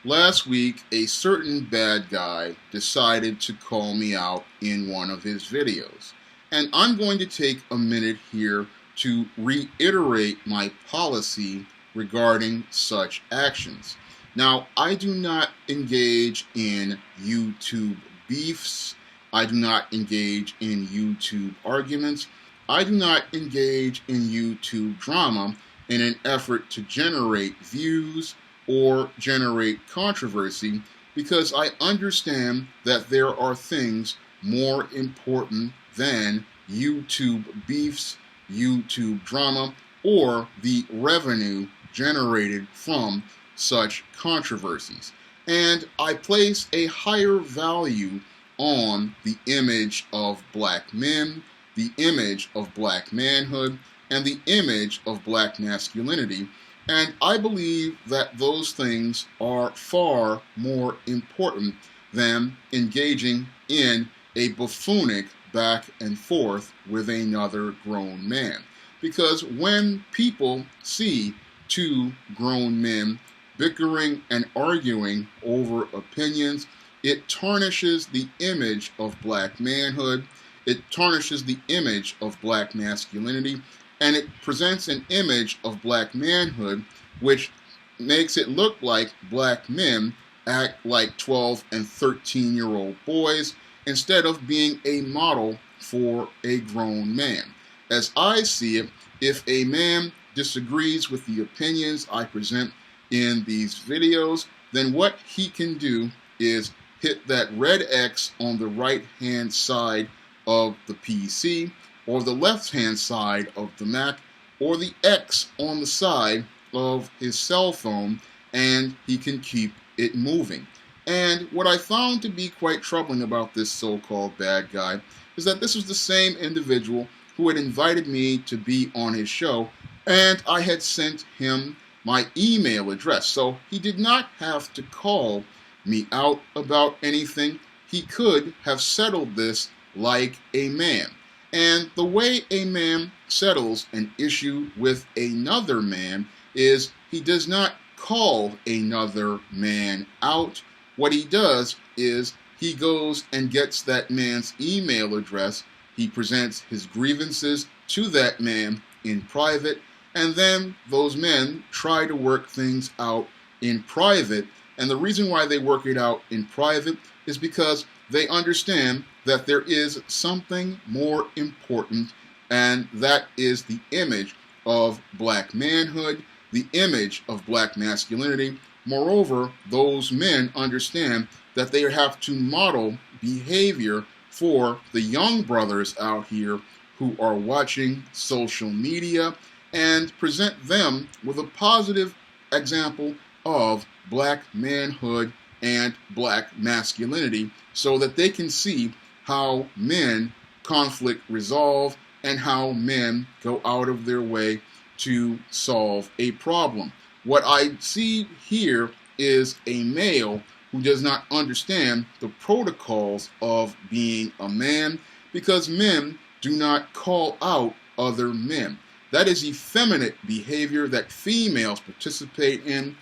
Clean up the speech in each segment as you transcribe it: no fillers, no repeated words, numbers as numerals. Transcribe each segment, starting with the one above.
Last week, a certain bad guy decided to call me out in one of his videos. And I'm going to take a minute here to reiterate my policy regarding such actions. Now, I do not engage in YouTube beefs. I do not engage in YouTube arguments. I do not engage in YouTube drama in an effort to generate views or generate controversy, because I understand that there are things more important than YouTube beefs, YouTube drama, or the revenue generated from such controversies. And I place a higher value on the image of black men, the image of black manhood, and the image of black masculinity. And I believe that those things are far more important than engaging in a buffoonic back and forth with another grown man. Because when people see two grown men bickering and arguing over opinions, it tarnishes the image of black manhood, it tarnishes the image of black masculinity, and it presents an image of black manhood which makes it look like black men act like 12 and 13-year-old boys instead of being a model for a grown man. As I see it, if a man disagrees with the opinions I present in these videos, then what he can do is hit that red X on the right-hand side of the PC, or the left-hand side of the Mac, or the X on the side of his cell phone, and he can keep it moving. And what I found to be quite troubling about this so-called bad guy is that this was the same individual who had invited me to be on his show, and I had sent him my email address. So he did not have to call me out about anything. He could have settled this like a man. And the way a man settles an issue with another man is he does not call another man out. What he does is he goes and gets that man's email address. He presents his grievances to that man in private, and then those men try to work things out in private. And the reason why they work it out in private is because they understand that there is something more important, and that is the image of black manhood, the image of black masculinity. Moreover, those men understand that they have to model behavior for the young brothers out here who are watching social media and present them with a positive example of black manhood and black masculinity, so that they can see how men conflict resolve and how men go out of their way to solve a problem. What I see here is a male who does not understand the protocols of being a man, because men do not call out other men. That is effeminate behavior that females participate in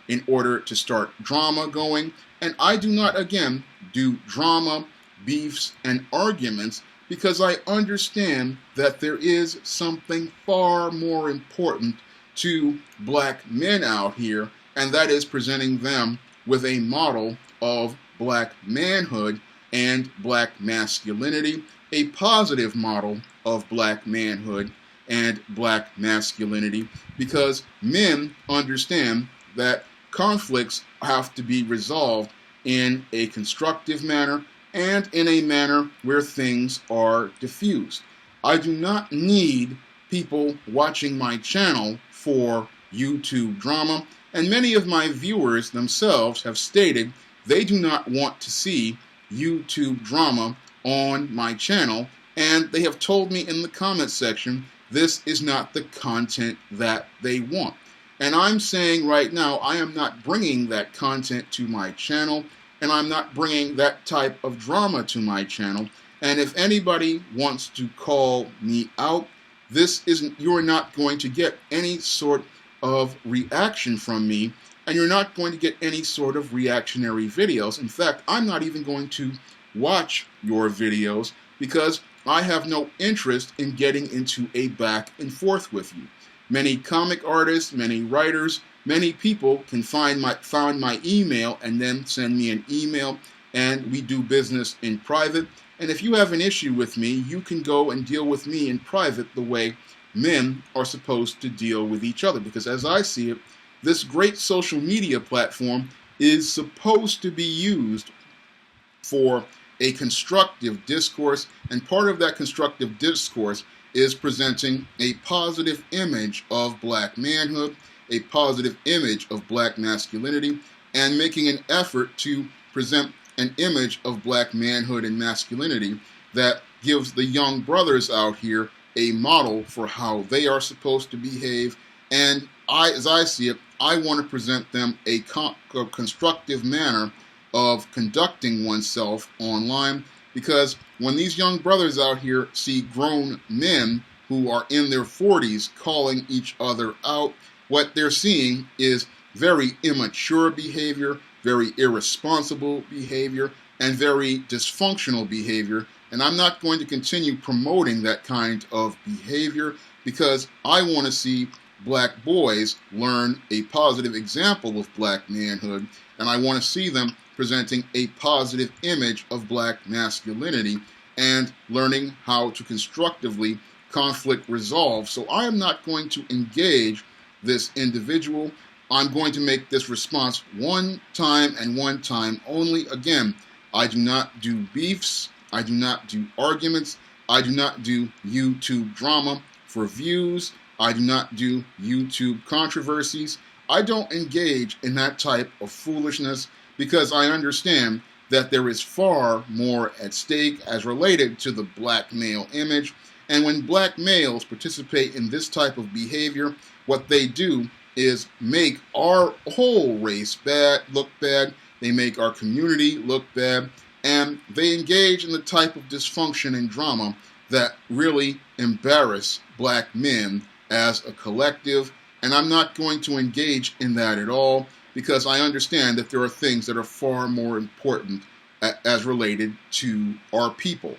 in order to start drama going. And I do not, again, do drama, beefs, and arguments, because I understand that there is something far more important to black men out here, and that is presenting them with a model of black manhood and black masculinity, a positive model of black manhood and black masculinity, because men understand that conflicts have to be resolved in a constructive manner and in a manner where things are diffused. I do not need people watching my channel for YouTube drama, and many of my viewers themselves have stated they do not want to see YouTube drama on my channel, and they have told me in the comment section this is not the content that they want. And I'm saying right now, I am not bringing that content to my channel, and I'm not bringing that type of drama to my channel. And if anybody wants to call me out, you're not going to get any sort of reaction from me, and you're not going to get any sort of reactionary videos. In fact, I'm not even going to watch your videos because I have no interest in getting into a back and forth with you. Many comic artists, many writers, many people can find my email and then send me an email, and we do business in private. And if you have an issue with me, you can go and deal with me in private the way men are supposed to deal with each other. Because as I see it, this great social media platform is supposed to be used for a constructive discourse, and part of that constructive discourse is presenting a positive image of black manhood, a positive image of black masculinity, and making an effort to present an image of black manhood and masculinity that gives the young brothers out here a model for how they are supposed to behave. And as I see it, I want to present them a constructive manner of conducting oneself online, because when these young brothers out here see grown men who are in their 40s calling each other out, what they're seeing is very immature behavior, very irresponsible behavior, and very dysfunctional behavior. And I'm not going to continue promoting that kind of behavior, because I want to see black boys learn a positive example of black manhood, and I want to see them presenting a positive image of black masculinity and learning how to constructively conflict resolve. So I am not going to engage this individual. I'm going to make this response one time and one time only. Again, I do not do beefs. I do not do arguments. I do not do YouTube drama for views. I do not do YouTube controversies. I don't engage in that type of foolishness, because I understand that there is far more at stake as related to the black male image. And when black males participate in this type of behavior, what they do is make our whole race look bad. They make our community look bad. And they engage in the type of dysfunction and drama that really embarrass black men as a collective. And I'm not going to engage in that at all, because I understand that there are things that are far more important as related to our people.